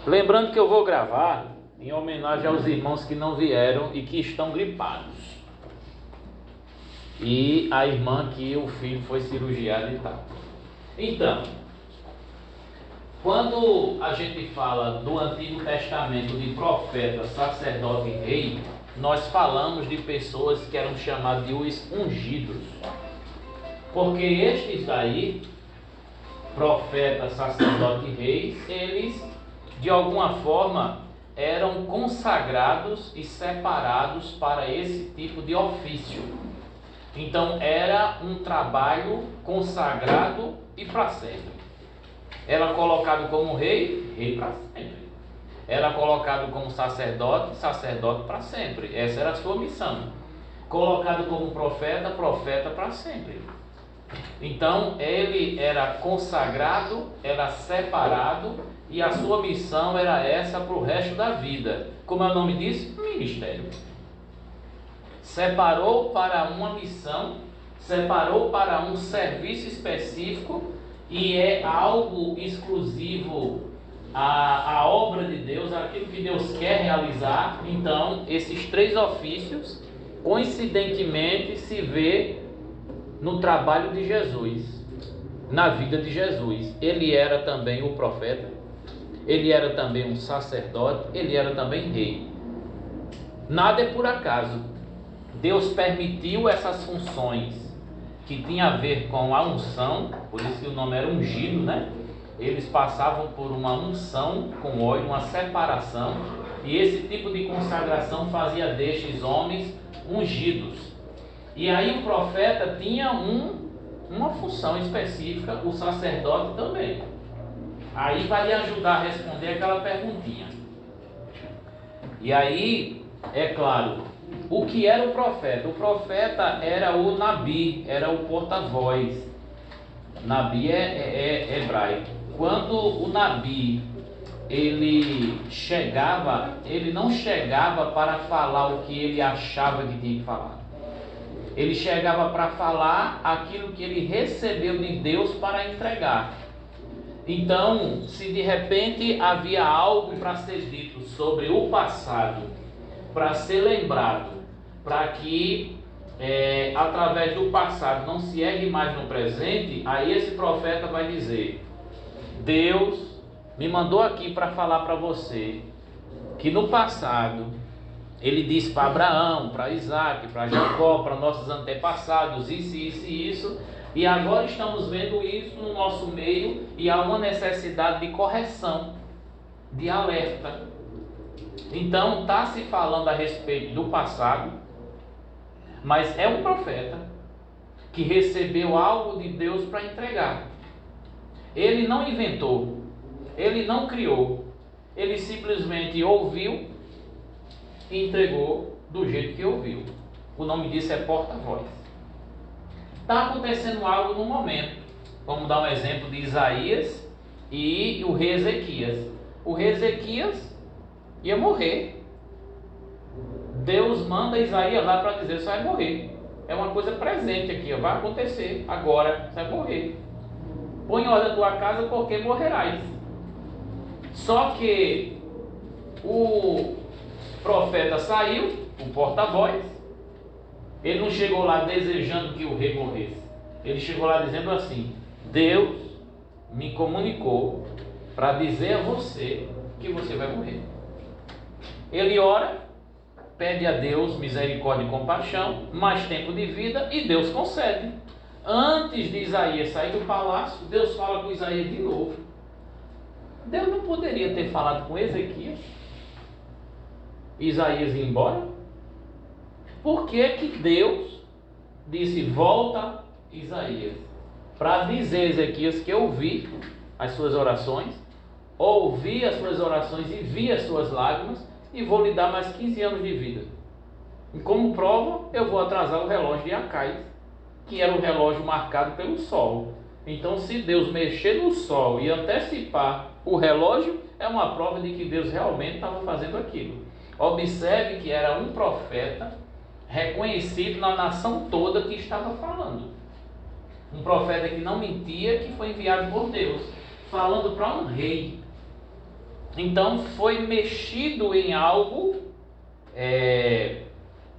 Lembrando que eu vou gravar em homenagem aos irmãos que não vieram e que estão gripados. E a irmã que o filho foi cirurgiado e tal. Então, quando a gente fala do Antigo Testamento de profeta, sacerdote e rei, nós falamos de pessoas que eram chamadas de os ungidos. Porque estes daí, profeta, sacerdote e reis, eles de alguma forma eram consagrados e separados para esse tipo de ofício. Então era um trabalho consagrado e para sempre. Era colocado como rei, rei para sempre. Era colocado como sacerdote, sacerdote para sempre. Essa era a sua missão. Colocado como profeta, profeta para sempre. Então ele era consagrado, era separado e a sua missão era essa para o resto da vida. Como é o nome disso? Ministério. Separou para uma missão, separou para um serviço específico e é algo exclusivo à obra de Deus, aquilo que Deus quer realizar. Então esses três ofícios coincidentemente se vê no trabalho de Jesus, na vida de Jesus. Ele era também o profeta, ele era também um sacerdote, ele era também rei. Nada é por acaso. Deus permitiu essas funções que tinham a ver com a unção, por isso que o nome era ungido, né? Eles passavam por uma unção com óleo, uma separação, e esse tipo de consagração fazia destes homens ungidos. E aí o profeta tinha uma função específica, o sacerdote também. Aí vai lhe ajudar a responder aquela perguntinha. E aí, é claro, o que era o profeta? O profeta era o Nabi, era o porta-voz. Nabi é hebraico. Quando o Nabi ele não chegava para falar o que ele achava que tinha que falar. Ele chegava para falar aquilo que ele recebeu de Deus para entregar. Então, se de repente havia algo para ser dito sobre o passado, para ser lembrado, para que através do passado não se ergue mais no presente, aí esse profeta vai dizer: Deus me mandou aqui para falar para você que no passado ele disse para Abraão, para Isaac, para Jacó, para nossos antepassados, isso, e agora estamos vendo isso no nosso meio e há uma necessidade de correção, de alerta. Então está se falando a respeito do passado, mas é um profeta que recebeu algo de Deus para entregar. Ele não inventou, ele não criou, ele simplesmente ouviu e entregou do jeito que ouviu. O nome disso é porta-voz. Está acontecendo algo no momento. Vamos dar um exemplo de Isaías e o rei Ezequias. O rei Ezequias ia morrer. Deus manda Isaías lá para dizer: você vai morrer. É uma coisa presente aqui, vai acontecer agora, você vai morrer. Põe em ordem a tua casa, porque morrerás. Só que o profeta saiu, o porta-voz, ele não chegou lá desejando que o rei morresse. Ele chegou lá dizendo assim: Deus me comunicou para dizer a você que você vai morrer. Ele ora, pede a Deus misericórdia e compaixão, mais tempo de vida, e Deus concede. Antes de Isaías sair do palácio, Deus fala com Isaías de novo. Deus não poderia ter falado com Ezequias? Isaías ia embora? Por que que Deus disse: volta Isaías? Para dizer a Ezequias que eu ouvi as suas orações, ouvi as suas orações e vi as suas lágrimas, e vou lhe dar mais 15 anos de vida. E como prova, eu vou atrasar o relógio de Acais, que era o relógio marcado pelo sol. Então, se Deus mexer no sol e antecipar o relógio, é uma prova de que Deus realmente estava fazendo aquilo. Observe que era um profeta reconhecido na nação toda que estava falando. Um profeta que não mentia, que foi enviado por Deus, falando para um rei. Então foi mexido em algo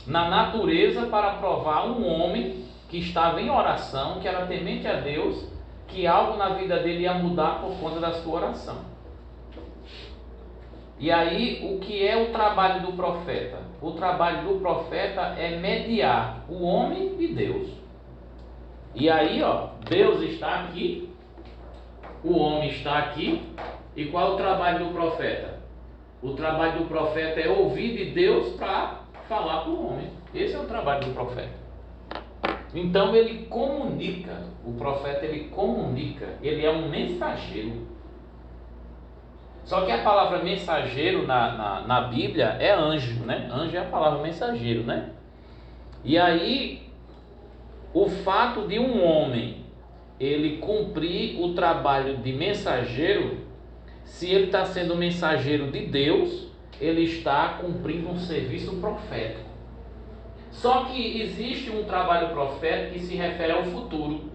na natureza para provar um homem que estava em oração, que era temente a Deus, que algo na vida dele ia mudar por conta da sua oração. E aí, o que é o trabalho do profeta? O trabalho do profeta é mediar o homem e Deus. E aí, Deus está aqui, o homem está aqui, e qual é o trabalho do profeta? O trabalho do profeta é ouvir de Deus para falar para o homem. Esse é o trabalho do profeta. Então ele comunica, o profeta ele comunica, ele é um mensageiro. Só que a palavra mensageiro na Bíblia é anjo, né? Anjo é a palavra mensageiro, né? E aí, o fato de um homem ele cumprir o trabalho de mensageiro, se ele está sendo mensageiro de Deus, ele está cumprindo um serviço profético. Só que existe um trabalho profético que se refere ao futuro.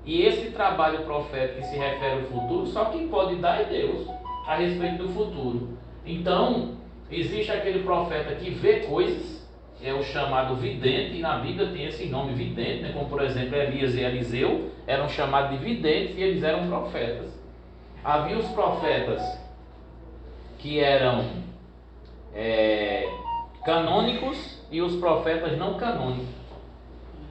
E esse trabalho profético que se refere ao futuro, só quem pode dar é Deus, a respeito do futuro. Então, existe aquele profeta que vê coisas, é o chamado vidente, e na Bíblia tem esse nome vidente, né? Como por exemplo Elias e Eliseu eram chamados de videntes e eles eram profetas. Havia os profetas que eram canônicos e os profetas não canônicos.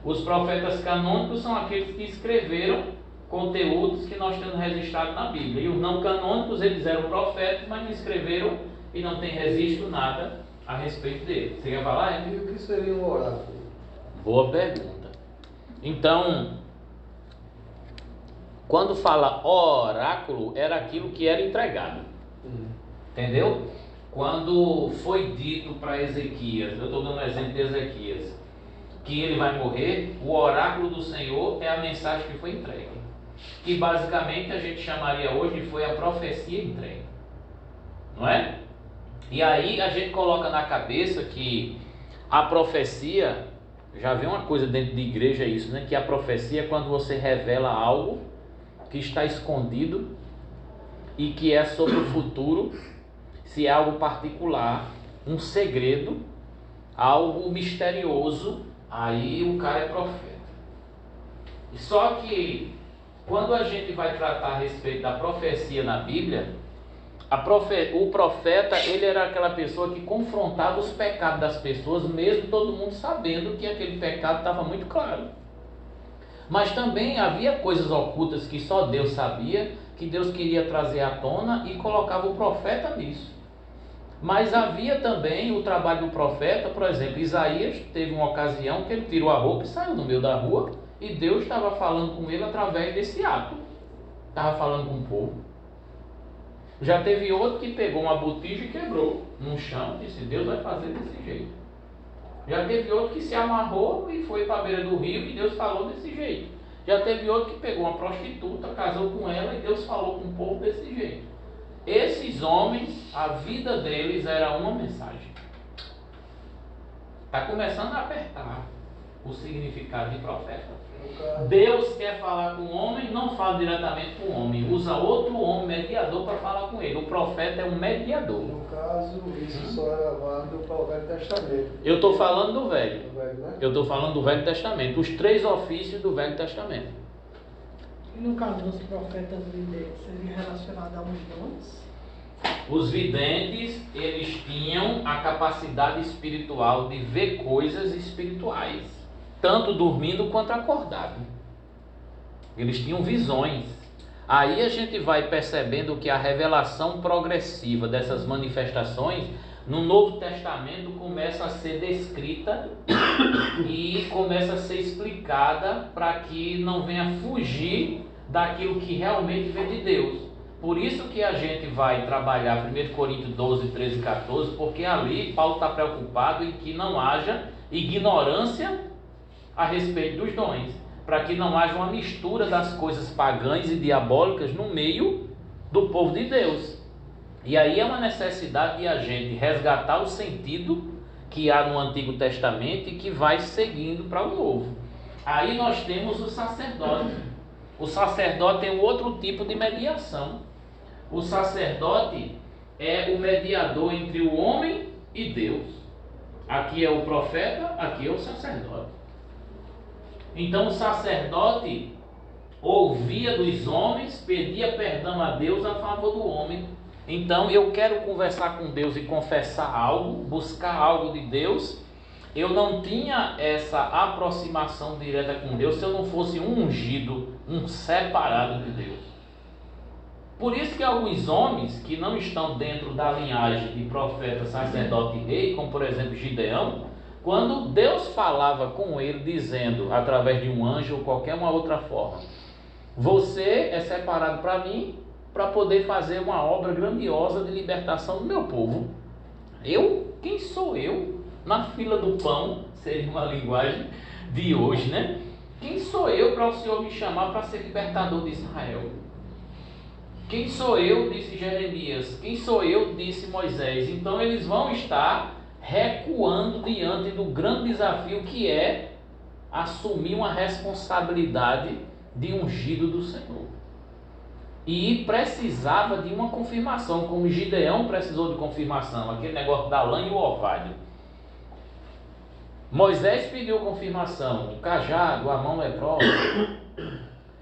Os profetas canônicos são aqueles que escreveram conteúdos que nós temos registrado na Bíblia. E os não canônicos, eles eram profetas, mas não escreveram e não tem registro nada a respeito dele. Você quer falar, E o que seria um oráculo? Boa pergunta. Então, quando fala oráculo, era aquilo que era entregado. Entendeu? Quando foi dito para Ezequias, eu estou dando um exemplo de Ezequias, que ele vai morrer, o oráculo do Senhor é a mensagem que foi entregue. Que basicamente a gente chamaria hoje de foi a profecia entregue. Não é? E aí a gente coloca na cabeça que a profecia, já vem uma coisa dentro de igreja isso, né? Que a profecia é quando você revela algo que está escondido e que é sobre o futuro, se é algo particular, um segredo, algo misterioso, aí o cara é profeta. Só que quando a gente vai tratar a respeito da profecia na Bíblia, o profeta, ele era aquela pessoa que confrontava os pecados das pessoas, mesmo todo mundo sabendo que aquele pecado estava muito claro. Mas também havia coisas ocultas que só Deus sabia, que Deus queria trazer à tona e colocava o profeta nisso. Mas havia também o trabalho do profeta, por exemplo, Isaías teve uma ocasião que ele tirou a roupa e saiu no meio da rua, e Deus estava falando com ele através desse ato. Estava falando com o povo. Já teve outro que pegou uma botija e quebrou no chão e disse, Deus vai fazer desse jeito. Já teve outro que se amarrou e foi para a beira do rio e Deus falou desse jeito. Já teve outro que pegou uma prostituta, casou com ela e Deus falou com o povo desse jeito. Esses homens, a vida deles era uma mensagem. Está começando a apertar o significado de profeta. Deus quer falar com o homem, não fala diretamente com o homem, usa outro homem mediador para falar com ele. O profeta é um mediador. No caso, isso só era válido para o Velho Testamento. Eu estou falando do Velho. Né? Eu estou falando do Velho Testamento, os 3 ofícios do Velho Testamento. E no caso dos profetas videntes, seria relacionado a uns dons? Os videntes, eles tinham a capacidade espiritual de ver coisas espirituais, tanto dormindo quanto acordado. Eles tinham visões. Aí a gente vai percebendo que a revelação progressiva dessas manifestações no Novo Testamento começa a ser descrita e começa a ser explicada para que não venha fugir daquilo que realmente vem de Deus. Por isso que a gente vai trabalhar 1 Coríntios 12, 13 e 14, porque ali Paulo está preocupado em que não haja ignorância a respeito dos dons, para que não haja uma mistura das coisas pagãs e diabólicas no meio do povo de Deus. E aí é uma necessidade de a gente resgatar o sentido que há no Antigo Testamento e que vai seguindo para o Novo. Aí nós temos o sacerdote. O sacerdote tem um outro tipo de mediação. O sacerdote é o mediador entre o homem e Deus. Aqui é o profeta, aqui é o sacerdote. Então o sacerdote ouvia dos homens, pedia perdão a Deus a favor do homem. Então eu quero conversar com Deus e confessar algo, buscar algo de Deus. Eu não tinha essa aproximação direta com Deus se eu não fosse um ungido, um separado de Deus. Por isso que alguns homens que não estão dentro da linhagem de profeta, sacerdote e rei, como por exemplo Gideão, quando Deus falava com ele dizendo, através de um anjo ou qualquer uma outra forma, você é separado para mim, para poder fazer uma obra grandiosa de libertação do meu povo. Eu? Quem sou eu? Na fila do pão, seria uma linguagem de hoje, né? Quem sou eu para o Senhor me chamar para ser libertador de Israel? Quem sou eu, disse Jeremias. Quem sou eu, disse Moisés. Então eles vão estar recuando diante do grande desafio que é assumir uma responsabilidade de ungido do Senhor. E precisava de uma confirmação, como Gideão precisou de confirmação, aquele negócio da lã e o orvalho. Moisés pediu confirmação, o cajado, a mão leprosa.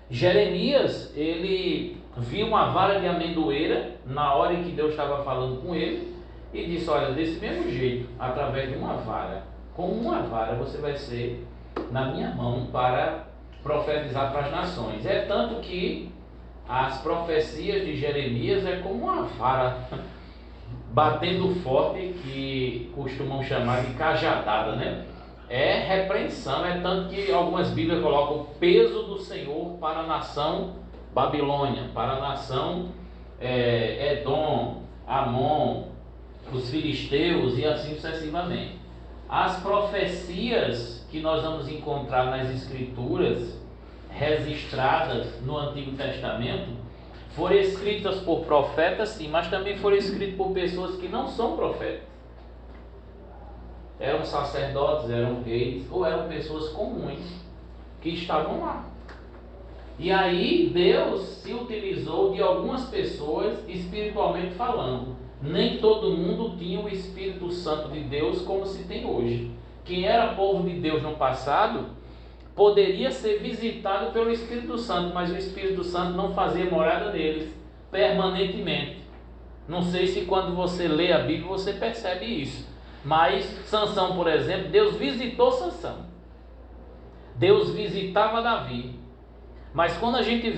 Jeremias, ele viu uma vara de amendoeira na hora em que Deus estava falando com ele e disse, olha, desse mesmo jeito, através de uma vara, com uma vara você vai ser na minha mão para profetizar para as nações. É tanto que as profecias de Jeremias é como uma vara batendo forte, que costumam chamar de cajadada, né? É repreensão, é tanto que algumas Bíblias colocam o peso do Senhor para a nação Babilônia, para a nação Edom, Amon, os filisteus e assim sucessivamente. As profecias que nós vamos encontrar nas Escrituras registradas no Antigo Testamento foram escritas por profetas, sim, mas também foram escritas por pessoas que não são profetas. Eram sacerdotes, eram reis, ou eram pessoas comuns que estavam lá. E aí Deus se utilizou de algumas pessoas espiritualmente falando. Nem todo mundo tinha o Espírito Santo de Deus como se tem hoje. Quem era povo de Deus no passado poderia ser visitado pelo Espírito Santo, mas o Espírito Santo não fazia morada neles permanentemente. Não sei se quando você lê a Bíblia você percebe isso. Mas Sansão, por exemplo, Deus visitou Sansão. Deus visitava Davi. Mas quando a gente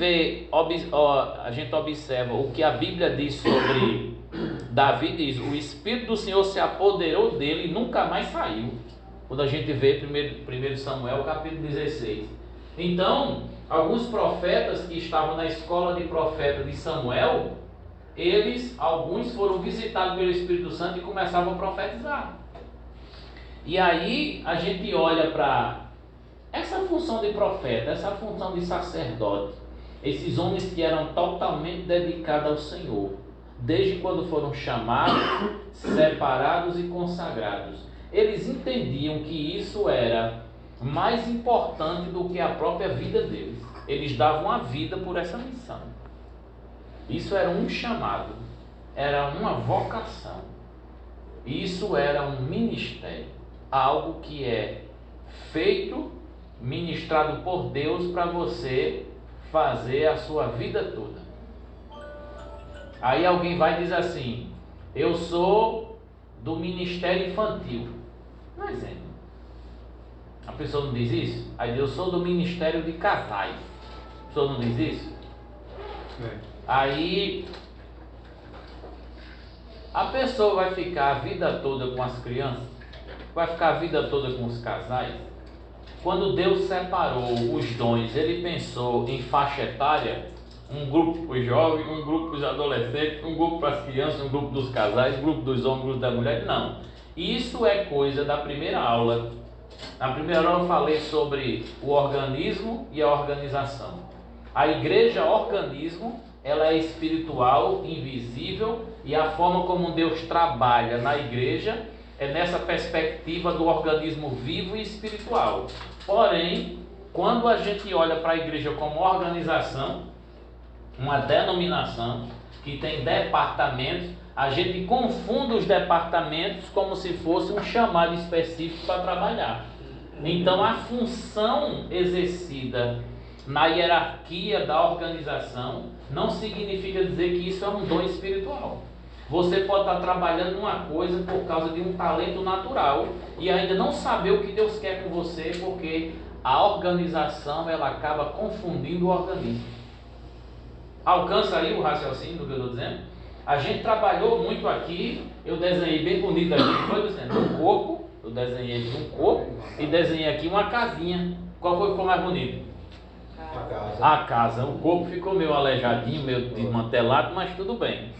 a gente observa o que a Bíblia diz sobre Davi, diz, o Espírito do Senhor se apoderou dele e nunca mais saiu. Quando a gente vê 1 Samuel capítulo 16. Então, alguns profetas que estavam na escola de profeta de Samuel, alguns foram visitados pelo Espírito Santo e começavam a profetizar. E aí a gente olha para essa função de profeta, essa função de sacerdote, esses homens que eram totalmente dedicados ao Senhor, desde quando foram chamados, separados e consagrados. Eles entendiam que isso era mais importante do que a própria vida deles. Eles davam a vida por essa missão. Isso era um chamado, era uma vocação. Isso era um ministério, algo que é feito, ministrado por Deus para você fazer a sua vida toda. Aí alguém vai dizer assim, eu sou do ministério infantil. Um exemplo. A pessoa não diz isso? Aí diz, eu sou do ministério de casais. A pessoa não diz isso? Aí a pessoa vai ficar a vida toda com as crianças, vai ficar a vida toda com os casais. Quando Deus separou os dons, ele pensou em faixa etária, um grupo para os jovens, um grupo para os adolescentes, um grupo para as crianças, um grupo dos casais, um grupo dos homens, um grupo das mulheres. Não, isso é coisa da primeira aula. Na primeira aula eu falei sobre o organismo e a organização. A igreja organismo, ela é espiritual, invisível, e a forma como Deus trabalha na igreja é nessa perspectiva do organismo vivo e espiritual. Porém, quando a gente olha para a igreja como organização, uma denominação que tem departamentos, a gente confunde os departamentos como se fosse um chamado específico para trabalhar. Então a função exercida na hierarquia da organização não significa dizer que isso é um dom espiritual. Você pode estar trabalhando numa coisa por causa de um talento natural e ainda não saber o que Deus quer com você, porque a organização ela acaba confundindo o organismo. Alcança aí o raciocínio do que eu estou dizendo? A gente trabalhou muito aqui, eu desenhei bem bonito aqui, foi dizendo, um corpo, eu desenhei aqui um corpo e desenhei aqui uma casinha. Qual foi que ficou mais bonito? A casa. O corpo ficou meio aleijadinho, meio desmantelado, mas tudo bem.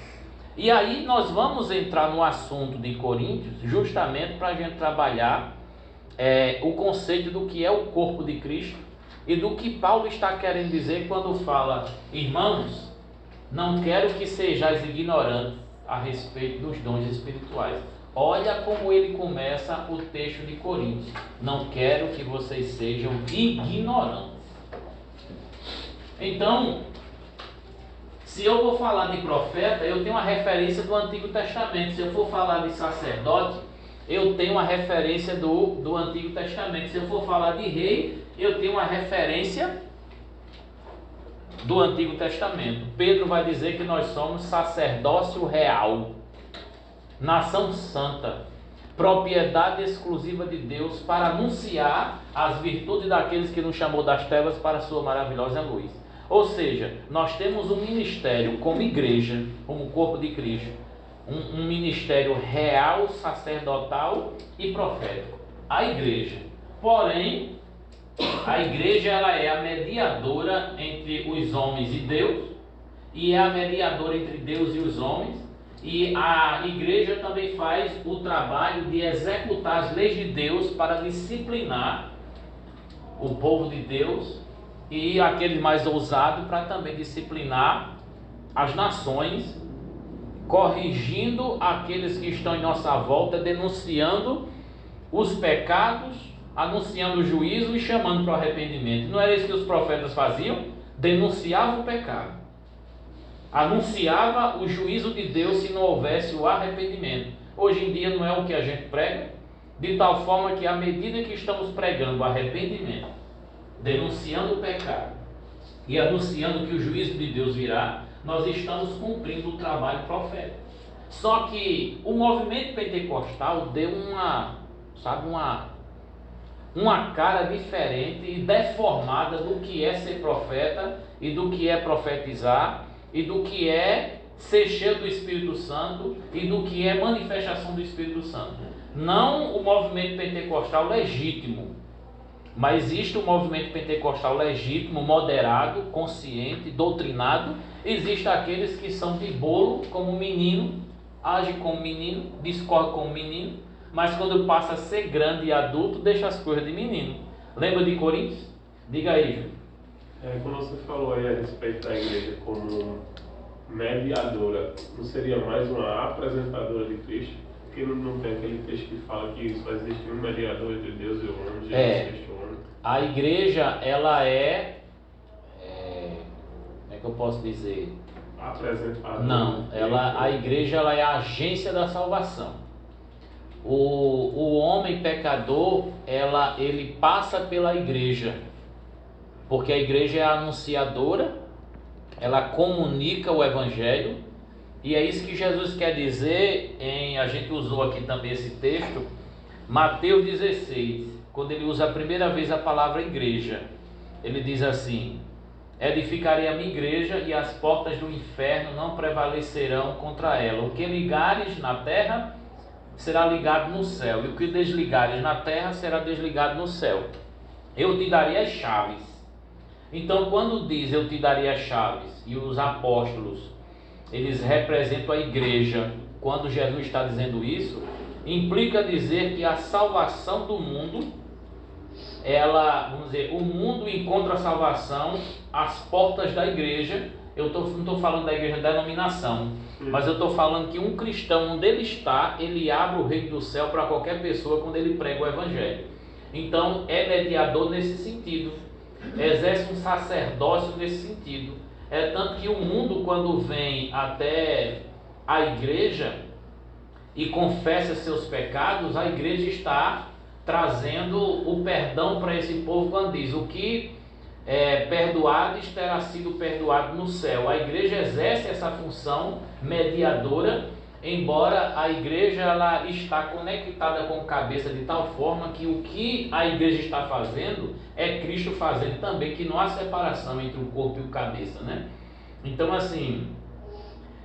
E aí nós vamos entrar no assunto de Coríntios, justamente para a gente trabalhar o conceito do que é o corpo de Cristo e do que Paulo está querendo dizer quando fala: irmãos, não quero que sejais ignorantes a respeito dos dons espirituais. Olha como ele começa o texto de Coríntios: não quero que vocês sejam ignorantes. Então, se eu vou falar de profeta, eu tenho uma referência do Antigo Testamento. Se eu for falar de sacerdote, eu tenho uma referência do Antigo Testamento. Se eu for falar de rei, eu tenho uma referência do Antigo Testamento. Pedro vai dizer que nós somos sacerdócio real, nação santa, propriedade exclusiva de Deus para anunciar as virtudes daqueles que nos chamou das trevas para a sua maravilhosa luz. Ou seja, nós temos um ministério como igreja, como corpo de Cristo, um ministério real, sacerdotal e profético. A igreja, porém, a igreja ela é a mediadora entre os homens e Deus, e é a mediadora entre Deus e os homens, e a igreja também faz o trabalho de executar as leis de Deus para disciplinar o povo de Deus, e aquele mais ousado para também disciplinar as nações, corrigindo aqueles que estão em nossa volta, denunciando os pecados, anunciando o juízo e chamando para o arrependimento. Não era isso que os profetas faziam? Denunciavam o pecado, anunciava o juízo de Deus se não houvesse o arrependimento. Hoje em dia não é o que a gente prega, de tal forma que à medida que estamos pregando o arrependimento, denunciando o pecado e anunciando que o juízo de Deus virá, nós estamos cumprindo o trabalho profético. Só que o movimento pentecostal deu uma cara diferente e deformada do que é ser profeta e do que é profetizar e do que é ser cheio do Espírito Santo e do que é manifestação do Espírito Santo. Não o movimento pentecostal legítimo, mas existe um movimento pentecostal legítimo, moderado, consciente, doutrinado. Existem aqueles que são de bolo, como menino, age como menino, discorre como menino, mas quando passa a ser grande e adulto, deixa as coisas de menino. Lembra de Coríntios? Diga aí, Júlio. Quando você falou aí a respeito da igreja como mediadora, não seria mais uma apresentadora de Cristo? Porque não tem aquele texto que fala que só existe um mediador entre Deus e o homem, Jesus Cristo o homem? A igreja, ela como é que eu posso dizer? Apresentadora. Não, a igreja ela é a agência da salvação. O homem pecador, ele passa pela igreja, porque a igreja é a anunciadora, ela comunica o evangelho. E é isso que Jesus quer dizer, a gente usou aqui também esse texto, Mateus 16, quando ele usa a primeira vez a palavra igreja. Ele diz assim: edificarei a minha igreja e as portas do inferno não prevalecerão contra ela. O que ligares na terra será ligado no céu, e o que desligares na terra será desligado no céu. Eu te darei as chaves. Então, quando diz eu te darei as chaves, e os apóstolos eles representam a igreja, quando Jesus está dizendo isso, implica dizer que a salvação do mundo, vamos dizer, o mundo encontra a salvação às portas da igreja. Eu não estou falando da igreja de denominação, mas eu estou falando que um cristão, onde ele está, ele abre o reino do céu para qualquer pessoa quando ele prega o evangelho. Então é mediador nesse sentido, exerce um sacerdócio nesse sentido. É tanto que o mundo, quando vem até a igreja e confessa seus pecados, a igreja está trazendo o perdão para esse povo quando diz: o que perdoados terá sido perdoado no céu. A igreja exerce essa função mediadora, embora a igreja ela está conectada com a cabeça de tal forma que o que a igreja está fazendo é Cristo fazendo também, que não há separação entre o corpo e o cabeça, né? Então assim,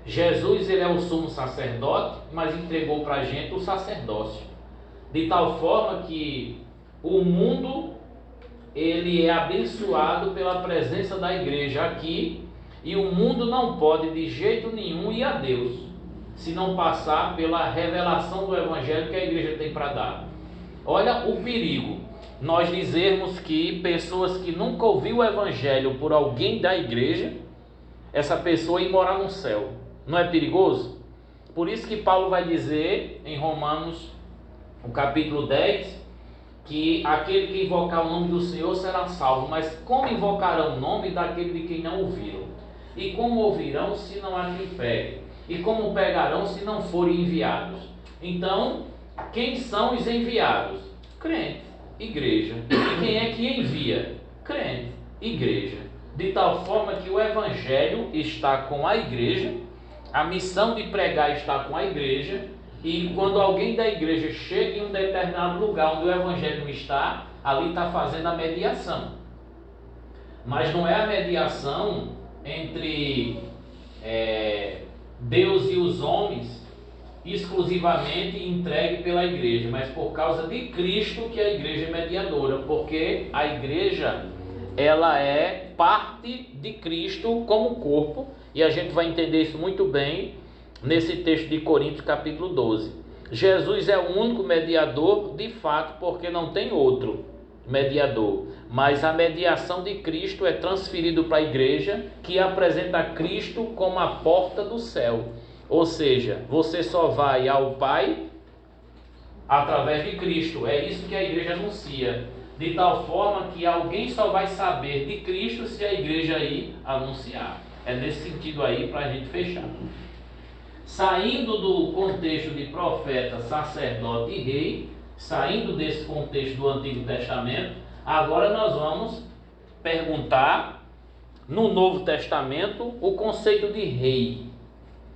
Jesus ele é o sumo sacerdote, mas entregou para a gente o sacerdócio, de tal forma que o mundo ele é abençoado pela presença da igreja aqui, e o mundo não pode de jeito nenhum ir a Deus se não passar pela revelação do evangelho que a igreja tem para dar. Olha o perigo, nós dizermos que pessoas que nunca ouviu o evangelho por alguém da igreja, essa pessoa ir morar no céu. Não é perigoso? Por isso que Paulo vai dizer em Romanos, no capítulo 10, que aquele que invocar o nome do Senhor será salvo. Mas como invocarão o nome daquele de quem não ouviram? E como ouvirão se não há quem pregue? E como pregarão se não forem enviados? Então, quem são os enviados? Crente, igreja. E quem é que envia? Crente, igreja. De tal forma que o evangelho está com a igreja, a missão de pregar está com a igreja, e quando alguém da igreja chega em um determinado lugar onde o evangelho não está, ali está fazendo a mediação. Mas não é a mediação entre Deus e os homens exclusivamente entregue pela igreja, mas por causa de Cristo que a igreja é mediadora, porque a igreja ela é parte de Cristo como corpo, e a gente vai entender isso muito bem nesse texto de Coríntios capítulo 12. Jesus é o único mediador de fato, porque não tem outro mediador, mas a mediação de Cristo é transferido para a igreja, que apresenta Cristo como a porta do céu. Ou seja, você só vai ao Pai através de Cristo. É isso que a igreja anuncia, de tal forma que alguém só vai saber de Cristo se a igreja aí anunciar. É nesse sentido aí para a gente fechar. Saindo do contexto de profeta, sacerdote e rei, saindo desse contexto do Antigo Testamento, agora nós vamos perguntar no Novo Testamento o conceito de rei.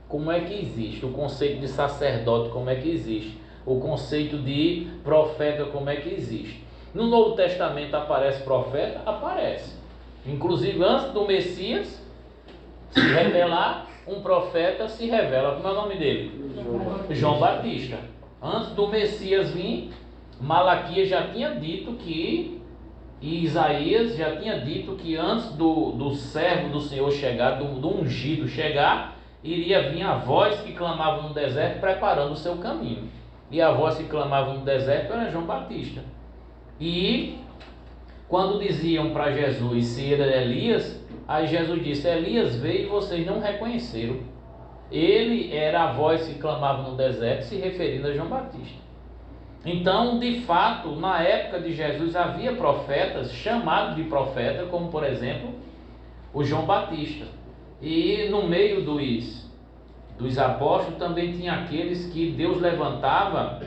Como é que existe? O conceito de sacerdote, como é que existe? O conceito de profeta, como é que existe? No Novo Testamento aparece profeta? Aparece. Inclusive antes do Messias se revelar, um profeta se revela. Como é o nome dele? João Batista. Antes do Messias vir, Malaquias já tinha dito que, e Isaías já tinha dito que antes do servo do Senhor chegar, do ungido chegar, iria vir a voz que clamava no deserto preparando o seu caminho. E a voz que clamava no deserto era João Batista. E quando diziam para Jesus se era Elias, aí Jesus disse: Elias veio e vocês não reconheceram. Ele era a voz que clamava no deserto, se referindo a João Batista. Então, de fato, na época de Jesus havia profetas chamados de profeta, como por exemplo o João Batista. E no meio dos apóstolos também tinha aqueles que Deus levantava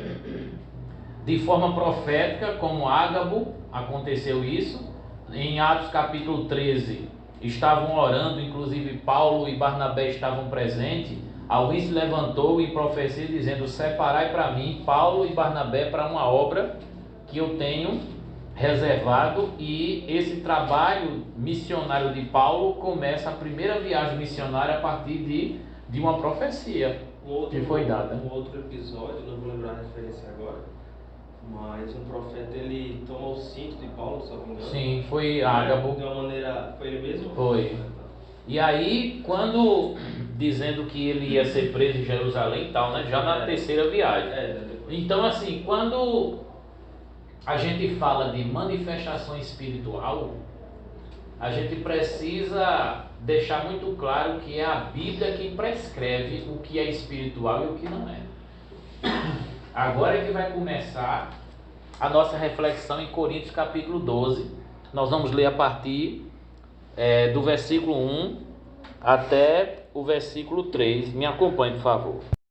de forma profética, como Ágabo. Aconteceu isso. Em Atos capítulo 13, estavam orando, inclusive Paulo e Barnabé estavam presentes. Alguém se levantou em profecia dizendo: separai para mim Paulo e Barnabé para uma obra que eu tenho reservado. E esse trabalho missionário de Paulo começa a primeira viagem missionária a partir de uma profecia que foi dada. Um outro episódio, não vou lembrar a referência agora, mas um profeta ele tomou o cinto de Paulo, se não me engano. Sim, foi Ágabo. De uma maneira, foi ele mesmo? Foi. E aí, quando dizendo que ele ia ser preso em Jerusalém e tal, né? Já na terceira viagem. Então, assim, quando a gente fala de manifestação espiritual, a gente precisa deixar muito claro que é a Bíblia que prescreve o que é espiritual e o que não é. Agora é que vai começar a nossa reflexão em Coríntios capítulo 12. Nós vamos ler a partir do versículo 1 até o versículo 3. Me acompanhe, por favor.